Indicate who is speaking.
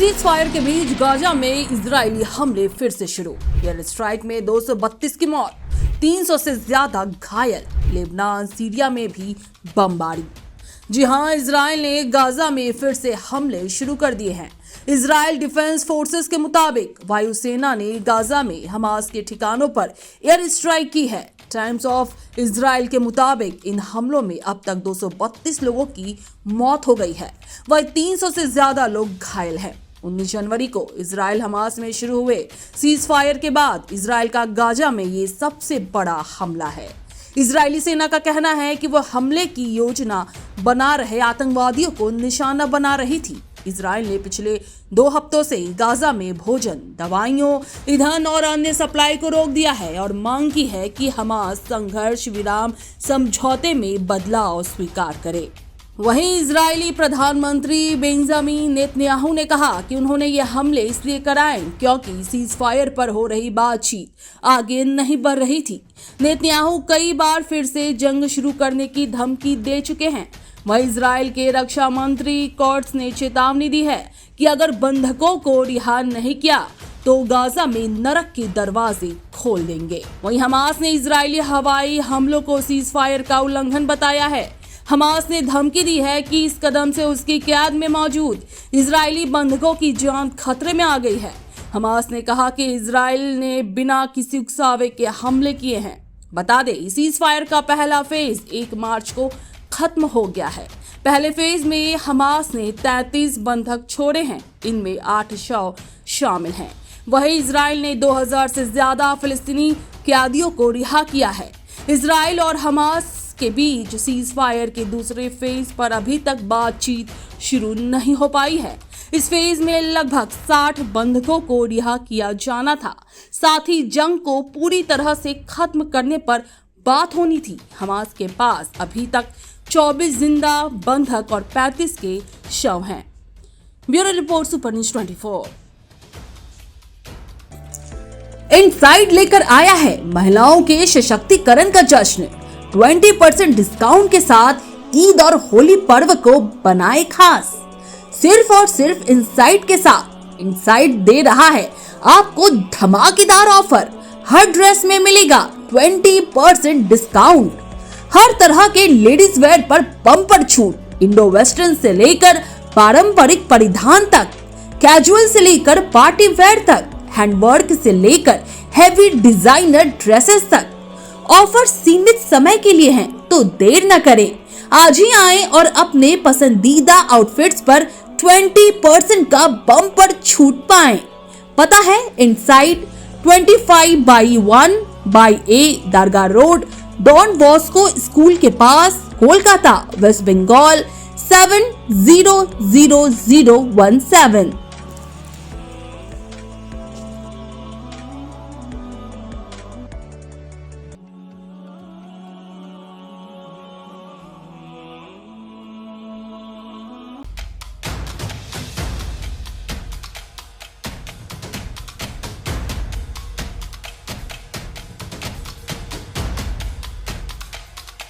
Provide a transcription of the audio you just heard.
Speaker 1: Cease fire के बीच Gaza में Israeli हमले फिर से शुरू। एयर स्ट्राइक में 232 की मौत, 300 से ज्यादा घायल। लेबनान, सीरिया में भी बमबारी। जी हां, इजराइल ने गाजा में फिर से हमले शुरू कर दिए हैं। इजराइल डिफेंस फोर्सेस के मुताबिक वायुसेना ने गाजा में हमास के ठिकानों पर एयर स्ट्राइक की है। टाइम्स ऑफ इजराइल के मुताबिक इन हमलों में अब तक 232 लोगों की मौत हो गई है, वह 300 से ज्यादा लोग घायल हैं। 19 जनवरी को इजराइल हमास में शुरू हुए सीज फायर के बाद इजराइल का गाजा में ये सबसे बड़ा हमला है। इजरायली सेना का कहना है कि वह हमले की योजना बना रहे आतंकवादियों को निशाना बना रही थी। इजराइल ने पिछले 2 हफ्तों से गाजा में भोजन, दवाइयों, ईंधन और अन्य सप्लाई को रोक दिया है और मांग की है कि हमास संघर्ष विराम समझौते में बदलाव स्वीकार करे। वहीं इजरायली प्रधानमंत्री बेंजामिन नेतन्याहू ने कहा कि उन्होंने ये हमले इसलिए कराए क्योंकि सीज फायर पर हो रही बातचीत आगे नहीं बढ़ रही थी। नेतन्याहू कई बार फिर से जंग शुरू करने की धमकी दे चुके हैं। वहीं इजराइल के रक्षा मंत्री कोट्स ने चेतावनी दी है कि अगर बंधकों को रिहा नहीं किया तो गाजा में नरक के दरवाजे खोल देंगे। वहीं हमास ने इजरायली हवाई हमलों को सीज फायर का उल्लंघन बताया है। हमास ने धमकी दी है कि इस कदम से उसकी कैद में मौजूद इजरायली बंधकों की जान खतरे में आ गई है। हमास ने कहा कि इजराइल ने बिना किसी उकसावे के हमले किए हैं। बता दें, सीज फायर का पहला फेज 1 मार्च को खत्म हो गया है। पहले फेज में हमास ने 33 बंधक छोड़े हैं, इनमें 8 शव शामिल हैं। वहीं इजराइल ने 2000 से ज्यादा फिलिस्तीनी कैदियों को रिहा किया है। इजराइल और हमास के बीच सीज फायर के दूसरे फेज पर अभी तक बातचीत शुरू नहीं हो पाई है। इस फेज में लगभग 60 बंधकों को रिहा किया जाना था। साथ ही जंग को पूरी तरह से खत्म करने पर बात होनी थी। हमास के पास अभी तक 24 जिंदा बंधक और 35 के शव हैं। Bureau report, super news 24। Inside लेकर आया है महिलाओं के सशक्तिकरण का जश्न। 20% डिस्काउंट के साथ ईद और होली पर्व को बनाए खास। सिर्फ और सिर्फ इनसाइड के साथ इनसाइड दे रहा है आपको धमाकेदार ऑफर। हर ड्रेस में मिलेगा 20% डिस्काउंट। हर तरह के लेडीज वेयर पर बम्पर छूट। इंडो वेस्टर्न से लेकर पारंपरिक परिधान तक, कैजुअल से लेकर पार्टी वेयर तक, हैंडवर्क से लेकर हेवी डिजाइनर ड्रेसेस तक। ऑफर सीमित समय के लिए हैं, तो देर न करें, आज ही आएं और अपने पसंदीदा आउटफिट्स पर 20% का बम्पर छूट पाएं। पता है, इनसाइड 25/1/A दरगाह रोड, डॉन बॉस्को स्कूल के पास, कोलकाता, वेस्ट बंगाल 700017।